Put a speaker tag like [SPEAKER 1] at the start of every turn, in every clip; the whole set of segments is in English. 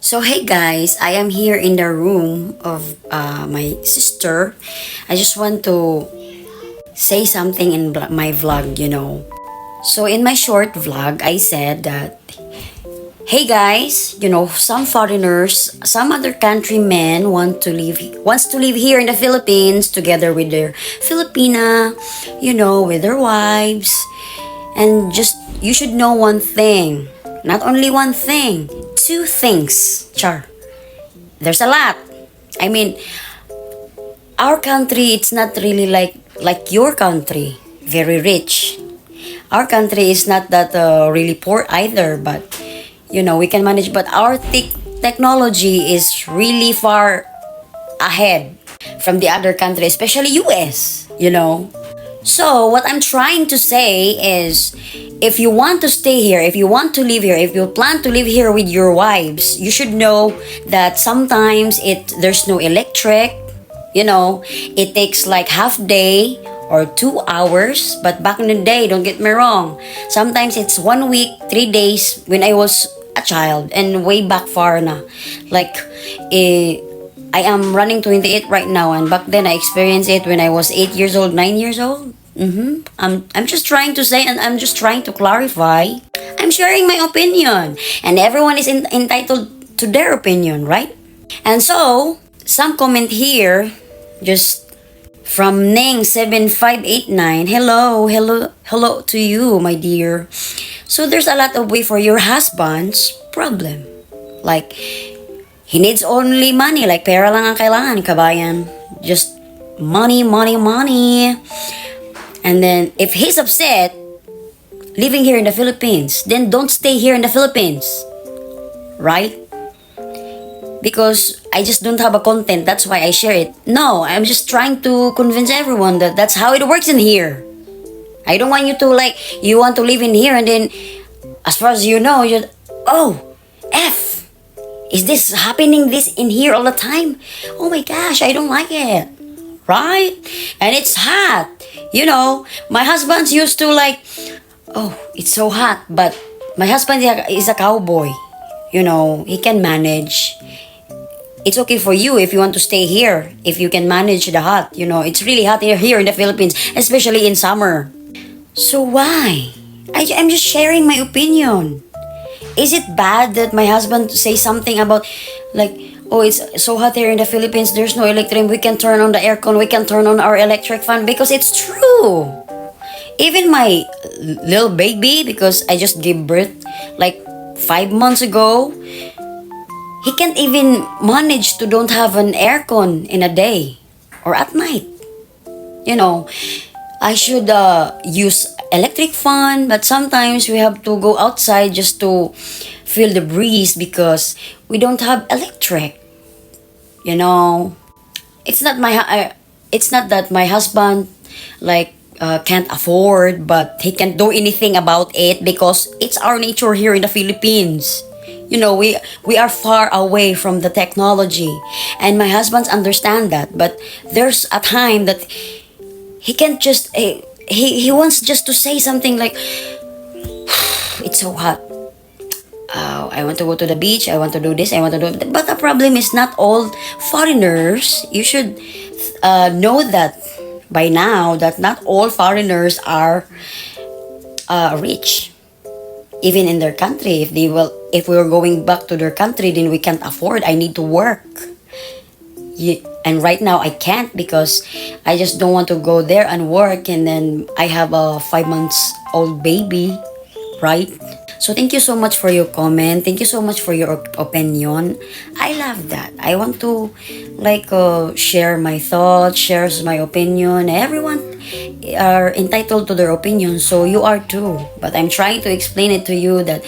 [SPEAKER 1] So hey guys, I am here in the room of my sister. I just want to say something in my vlog. So in my short vlog, I said that, hey guys, some foreigners, some other countrymen wants to live here in the Philippines together with their Filipina, with their wives. And just you should know one thing. Not only one thing, two things. Char. There's a lot. I mean, our country it's not really like your country, very rich. Our country is not that really poor either, but we can manage. But our technology is really far ahead from the other country, especially US. So what I'm trying to say is, if you want to stay here, if you want to live here, if you plan to live here with your wives, you should know that sometimes there's no electric. It takes like half day or 2 hours. But back in the day, don't get me wrong, sometimes it's 1 week, 3 days when I was a child, and way back far na. Like, I am running 28 right now, and back then I experienced it when I was 8 years old, 9 years old. I'm just trying to say, and I'm just trying to clarify. I'm sharing my opinion, and everyone is entitled to their opinion, right? And so, some comment here, just from Ning7589. Hello to you, my dear. So there's a lot of way for your husband's problem. Like, he needs only money, like pera lang ang kailangan, kabayan. Just money, money, money. And then, if he's upset living here in the Philippines, then don't stay here in the Philippines. Right? Because I just don't have a content, that's why I share it. No, I'm just trying to convince everyone that that's how it works in here. I don't want you to you want to live in here and then, as far as you know, is this happening this in here all the time? Oh my gosh, I don't like it. Right? And it's hot. My husband's used to it's so hot. But my husband is a cowboy. He can manage. It's okay for you if you want to stay here. If you can manage the hot. It's really hot here in the Philippines, especially in summer. So why? I'm just sharing my opinion. Is it bad that my husband says something about it's so hot here in the Philippines, there's no electric, we can turn on the aircon, we can turn on our electric fan? Because it's true. Even my little baby, because I just gave birth 5 months ago, he can't even manage to don't have an aircon in a day or at night. I should use electric fan, but sometimes we have to go outside just to feel the breeze because we don't have electric. It's not that my husband can't afford, but he can't do anything about it because it's our nature here in the Philippines. We are far away from the technology, and my husband understand that. But there's a time that he can't just he wants just to say something like, it's so hot. I want to go to the beach, I want to do this, I want to do that. But the problem is not all foreigners. You should know that by now, that not all foreigners are rich. Even in their country, if we are going back to their country, then we can't afford. I need to work. And right now I can't because I just don't want to go there and work, and then I have a 5 months old baby, right? So thank you so much for your comment. Thank you so much for your opinion. I love that. I want to share my thoughts, share my opinion. Everyone are entitled to their opinion, so you are too. But I'm trying to explain it to you that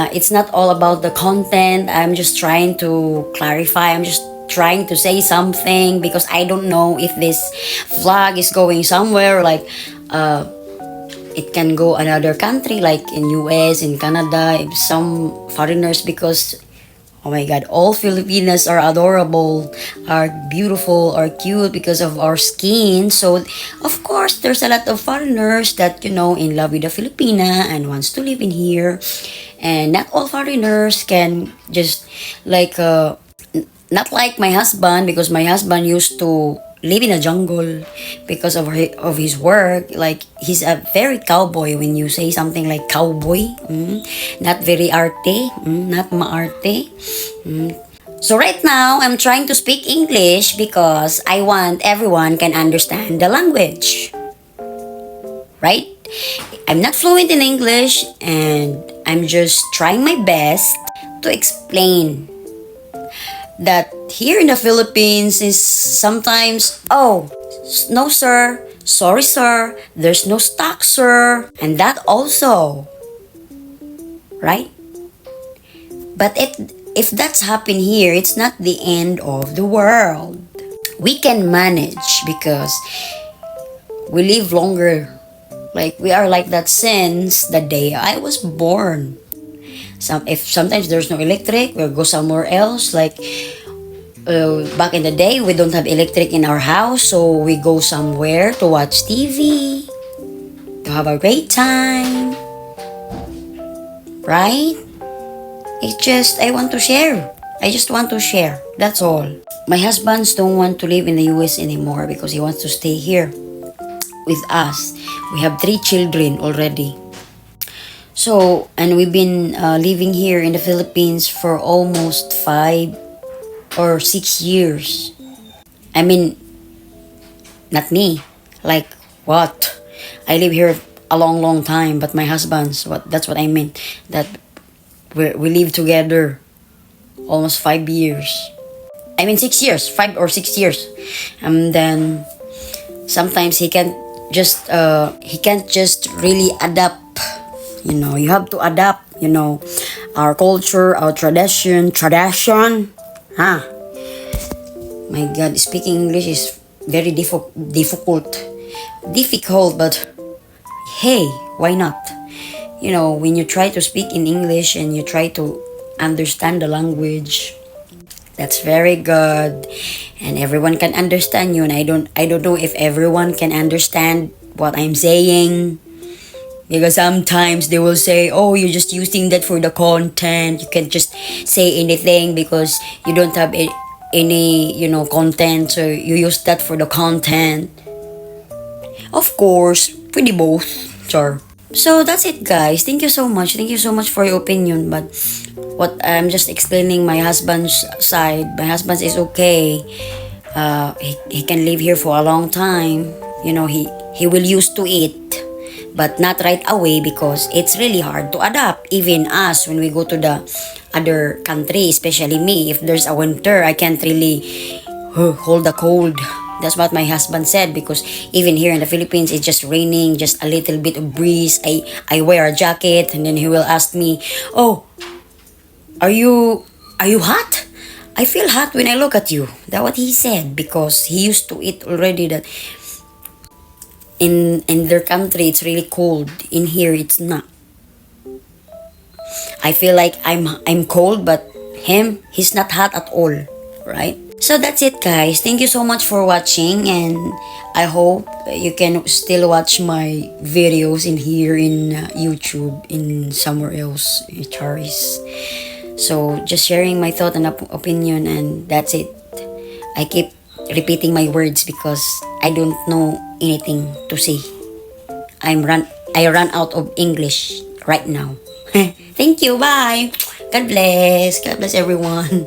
[SPEAKER 1] it's not all about the content. I'm just trying to clarify. I'm just trying to say something because I don't know if this vlog is going somewhere it can go another country like in US, in Canada, if some foreigners, because Oh my God, all Filipinas are adorable, are beautiful, are cute because of our skin. So, of course, there's a lot of foreigners that, in love with the Filipina and wants to live in here. And not all foreigners can just like, not like my husband, because my husband used to live in a jungle because of his work. Like, he's a very cowboy. When you say something like cowboy, not very arte, not maarte. So right now, I'm trying to speak English because I want everyone can understand the language. Right? I'm not fluent in English, and I'm just trying my best to explain that here in the Philippines is sometimes, oh, no sir, sorry sir, there's no stock sir, and that also, right? But if that's happened here, it's not the end of the world. We can manage because we live longer. Like, we are like that since the day I was born. If sometimes there's no electric, we'll go somewhere else. Like, back in the day, we don't have electric in our house, so we go somewhere to watch TV, to have a great time, right? It's just, I want to share. I just want to share. That's all. My husbands don't want to live in the US anymore because he wants to stay here with us. We have 3 children already. So, and we've been living here in the Philippines for almost 5 or 6 years. I mean, not me. Like, what? I live here a long time, but my husband's, that's what I mean. That we live together almost 5 years. I mean 6 years, 5 or 6 years. And then sometimes he can't just really adapt. You have to adapt, our culture, our tradition. My God, speaking English is very difficult, but hey, why not? When you try to speak in English and you try to understand the language, that's very good, and everyone can understand you. And I don't know if everyone can understand what I'm saying, because sometimes they will say, oh, you're just using that for the content. You can't just say anything because you don't have any content, so you use that for the content. Of course, pretty both, sure. So that's it, guys. Thank you so much. Thank you so much for your opinion. But what I'm just explaining my husband's side. My husband is okay. He can live here for a long time. He will used to it, but not right away because it's really hard to adapt. Even us, when we go to the other country, especially me, if there's a winter, I can't really hold the cold. That's what my husband said, because even here in the Philippines, it's just raining, just a little bit of breeze. I wear a jacket, and then he will ask me, "Oh, are you hot? I feel hot when I look at you." That's what he said, because he used to it already. That in their country it's really cold. In here it's not. I feel like I'm cold, but he's not hot at all, right? So that's it, guys. Thank you so much for watching, and I hope you can still watch my videos in here in YouTube, in somewhere else, Charis. So just sharing my thought and opinion, and that's it. I keep repeating my words because I don't know anything to say. I run out of English right now. Thank you. Bye. God bless. God bless everyone.